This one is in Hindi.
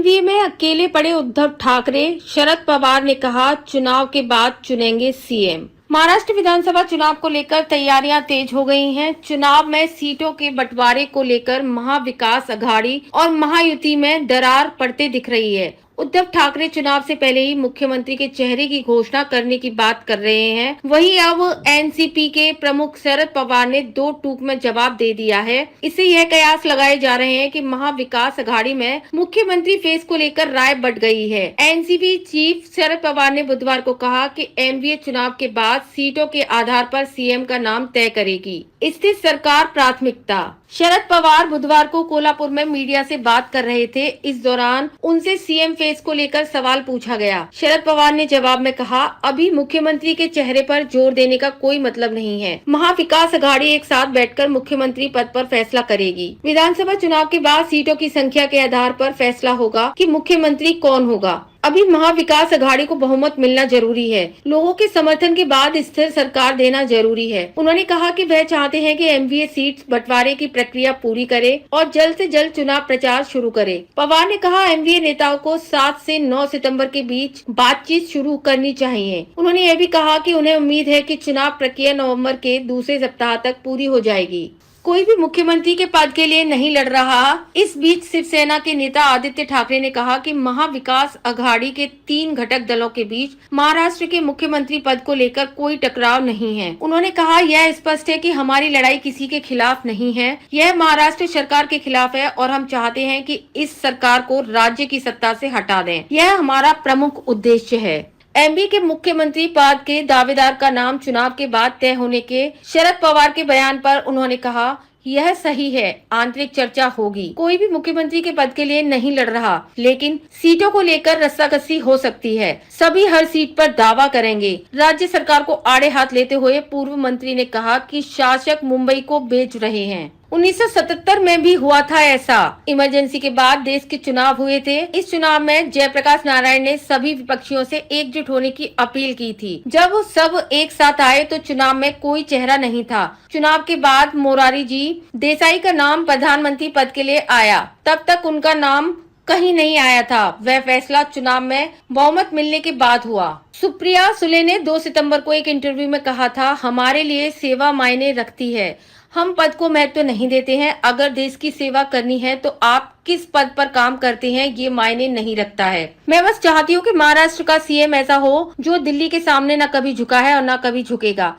एनडीए में अकेले पड़े उद्धव ठाकरे, शरद पवार ने कहा चुनाव के बाद चुनेंगे सीएम। महाराष्ट्र विधानसभा चुनाव को लेकर तैयारियां तेज हो गई हैं। चुनाव में सीटों के बंटवारे को लेकर महाविकास अघाड़ी और महायुति में दरार पड़ते दिख रही है। उद्धव ठाकरे चुनाव से पहले ही मुख्यमंत्री के चेहरे की घोषणा करने की बात कर रहे हैं। वहीं अब एनसीपी के प्रमुख शरद पवार ने दो टूक में जवाब दे दिया है। इससे यह कयास लगाए जा रहे हैं कि महाविकास अघाड़ी में मुख्यमंत्री फेस को लेकर राय बढ़ गई है। एनसीपी चीफ शरद पवार ने बुधवार को कहा कि एमवीए चुनाव के बाद सीटों के आधार पर सीएम का नाम तय करेगी। इससे सरकार प्राथमिकता। शरद पवार बुधवार को कोल्हापुर में मीडिया से बात कर रहे थे। इस दौरान उनसे सीएम फेस को लेकर सवाल पूछा गया। शरद पवार ने जवाब में कहा, अभी मुख्यमंत्री के चेहरे पर जोर देने का कोई मतलब नहीं है। महाविकास अघाड़ी एक साथ बैठकर मुख्यमंत्री पद पर फैसला करेगी। विधानसभा चुनाव के बाद सीटों की संख्या के आधार पर फैसला होगा कि मुख्यमंत्री कौन होगा। अभी महाविकास अघाड़ी को बहुमत मिलना जरूरी है। लोगों के समर्थन के बाद स्थिर सरकार देना जरूरी है। उन्होंने कहा कि वह चाहते हैं कि एमवीए सीट बंटवारे की प्रक्रिया पूरी करे और जल्द से जल्द चुनाव प्रचार शुरू करे। पवार ने कहा, एमवीए नेताओं को 7 से 9 सितंबर के बीच बातचीत शुरू करनी चाहिए। उन्होंने यह भी कहा कि उन्हें उम्मीद है कि चुनाव प्रक्रिया नवम्बर के दूसरे सप्ताह तक पूरी हो जाएगी। कोई भी मुख्यमंत्री के पद के लिए नहीं लड़ रहा। इस बीच शिवसेना के नेता आदित्य ठाकरे ने कहा कि महाविकास अघाड़ी के 3 घटक दलों के बीच महाराष्ट्र के मुख्यमंत्री पद को लेकर कोई टकराव नहीं है। उन्होंने कहा, यह स्पष्ट है कि हमारी लड़ाई किसी के खिलाफ नहीं है, यह महाराष्ट्र सरकार के खिलाफ है और हम चाहते हैं कि इस सरकार को राज्य की सत्ता से हटा दें। यह हमारा प्रमुख उद्देश्य है। एमपी के मुख्यमंत्री पद के दावेदार का नाम चुनाव के बाद तय होने के शरद पवार के बयान पर उन्होंने कहा, यह सही है, आंतरिक चर्चा होगी। कोई भी मुख्यमंत्री के पद के लिए नहीं लड़ रहा, लेकिन सीटों को लेकर रस्साकसी हो सकती है। सभी हर सीट पर दावा करेंगे। राज्य सरकार को आड़े हाथ लेते हुए पूर्व मंत्री ने कहा कि शासक मुंबई को बेच रहे हैं। 1977 में भी हुआ था ऐसा। इमरजेंसी के बाद देश के चुनाव हुए थे। इस चुनाव में जयप्रकाश नारायण ने सभी विपक्षियों से एकजुट होने की अपील की थी। जब वो सब एक साथ आए तो चुनाव में कोई चेहरा नहीं था। चुनाव के बाद मोरारी जी देसाई का नाम प्रधानमंत्री पद के लिए आया। तब तक उनका नाम कहीं नहीं आया था। वह फैसला चुनाव में बहुमत मिलने के बाद हुआ। सुप्रिया सुले ने 2 सितंबर को एक इंटरव्यू में कहा था, हमारे लिए सेवा मायने रखती है। हम पद को महत्व नहीं देते हैं। अगर देश की सेवा करनी है तो आप किस पद पर काम करते हैं ये मायने नहीं रखता है। मैं बस चाहती हूँ कि महाराष्ट्र का सीएम ऐसा हो जो दिल्ली के सामने न कभी झुका है और न कभी झुकेगा।